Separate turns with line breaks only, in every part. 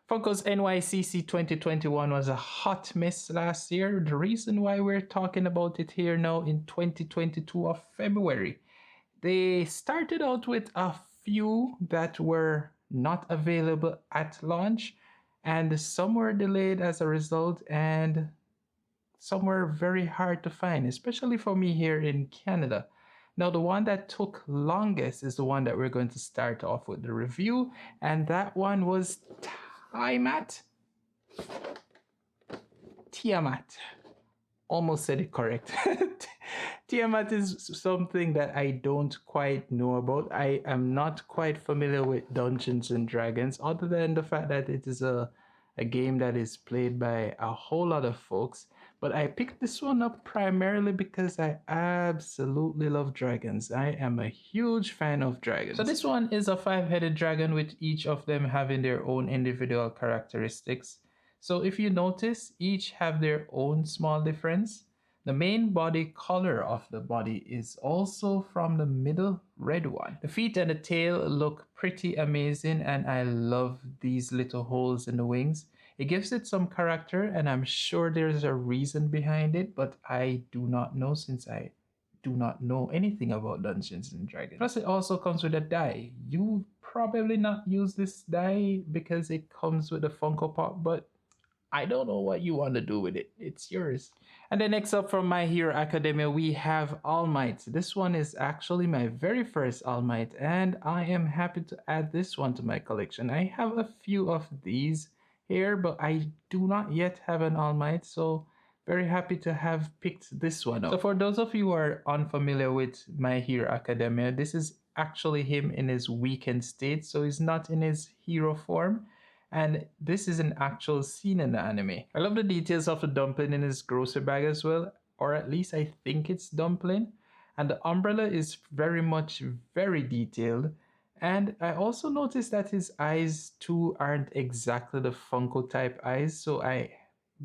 Funko's NYCC 2021 was a hot mess last year. The reason why we're talking about it here now in 2022 of February. They started out with a few that were not available at launch, and some were delayed as a result, and some were very hard to find, especially for me here in Canada. Now, the one that took longest is the one that we're going to start off with the review, and that one was Tiamat. Tiamat. Almost said it correct. Tiamat is something that I don't quite know about. I am not quite familiar with Dungeons and Dragons, other than the fact that it is a game that is played by a whole lot of folks. But I picked this one up primarily because I absolutely love dragons. I am a huge fan of dragons. So this one is a 5-headed dragon, with each of them having their own individual characteristics. So if you notice, each have their own small difference. The main body color of the body is also from the middle red one. The feet and the tail look pretty amazing, and I love these little holes in the wings. It gives it some character, and I'm sure there's a reason behind it, but I do not know, since I do not know anything about Dungeons and Dragons. Plus, it also comes with a die. You probably not use this die because it comes with a Funko Pop, but I don't know what you want to do with it. It's yours. And then next up from My Hero Academia, we have All Might. This one is actually my very first All Might, and I am happy to add this one to my collection. I have a few of these here, but I do not yet have an All Might, so very happy to have picked this one up. So for those of you who are unfamiliar with My Hero Academia, this is actually him in his weakened state, so he's not in his hero form. And this is an actual scene in the anime. I love the details of the dumpling in his grocery bag as well, or at least I think it's dumpling. And the umbrella is very detailed. And I also noticed that his eyes too aren't exactly the Funko type eyes, so I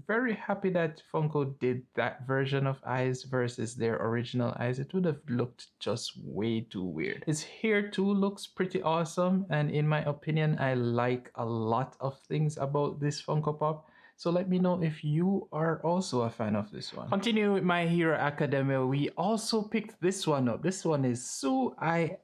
very happy that Funko did that version of eyes versus their original eyes. It would have looked just way too weird. His hair too looks pretty awesome, and in my opinion, I like a lot of things about this Funko Pop. So let me know if you are also a fan of this one. Continuing with My Hero Academia, we also picked this one up. This one is Sue. I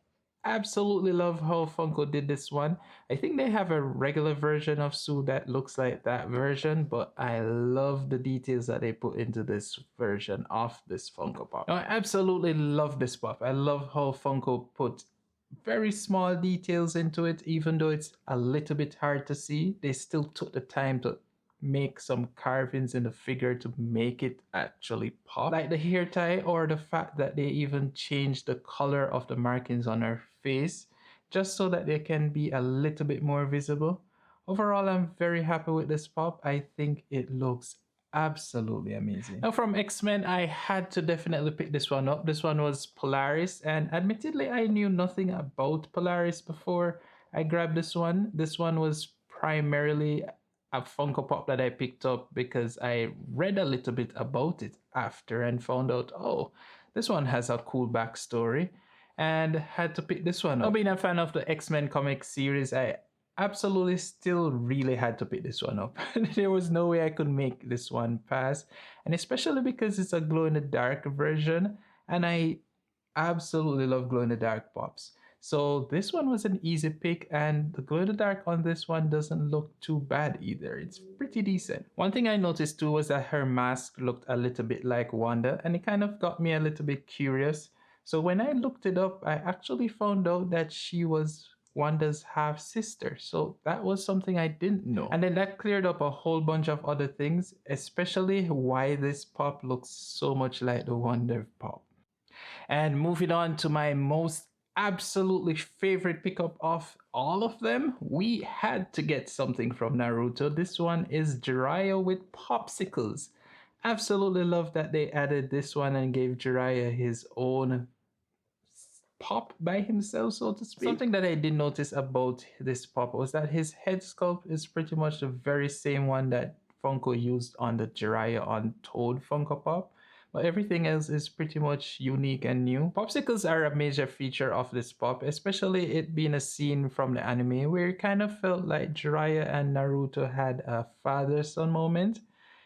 absolutely love how Funko did this one. I think they have a regular version of Sue that looks like that version, but I love the details that they put into this version of this Funko Pop. Now, I absolutely love this pop. I love how Funko put very small details into it, even though it's a little bit hard to see. They still took the time to make some carvings in the figure to make it actually pop, like the hair tie, or the fact that they even changed the color of the markings on her face just so that they can be a little bit more visible. Overall, I'm very happy with this pop. I think it looks absolutely amazing. Now from X-Men, I had to definitely pick this one up. This one was Polaris, and admittedly I knew nothing about Polaris before I grabbed this one. This one was primarily a Funko Pop that I picked up because I read a little bit about it after and found out, oh, this one has a cool backstory, and had to pick this one up. Now, being a fan of the X-Men comic series, I absolutely still really had to pick this one up. There was no way I could make this one pass, and especially because it's a glow-in-the-dark version, and I absolutely love glow-in-the-dark pops. So this one was an easy pick, and the glow-in-the-dark on this one doesn't look too bad either. It's pretty decent. One thing I noticed too was that her mask looked a little bit like Wanda, and it kind of got me a little bit curious. So when I looked it up, I actually found out that she was Wanda's half sister. So that was something I didn't know. And then that cleared up a whole bunch of other things, especially why this pop looks so much like the Wonder Pop. And moving on to my most absolutely favorite pickup of all of them, we had to get something from Naruto. This one is Jiraiya with popsicles. Absolutely love that they added this one and gave Jiraiya his own pop by himself, so to speak. Something that I did notice about this pop was that his head sculpt is pretty much the very same one that Funko used on the Jiraiya on Toad Funko Pop. But everything else is pretty much unique and new. Popsicles are a major feature of this pop, especially it being a scene from the anime where it kind of felt like Jiraiya and Naruto had a father son moment,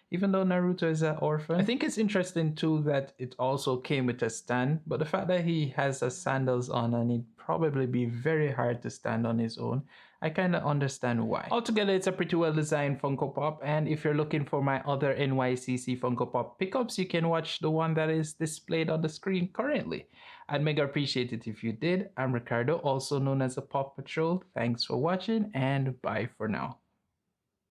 even though Naruto is an orphan. I think it's interesting too that it also came with a stand, but the fact that he has a sandals on and it'd probably be very hard to stand on his own, I kind of understand why. Altogether, it's a pretty well designed Funko Pop, and if you're looking for my other NYCC Funko Pop pickups, you can watch the one that is displayed on the screen currently. I'd mega appreciate it if you did. I'm Ricardo, also known as the Pop Patrol. Thanks for watching, and bye for now.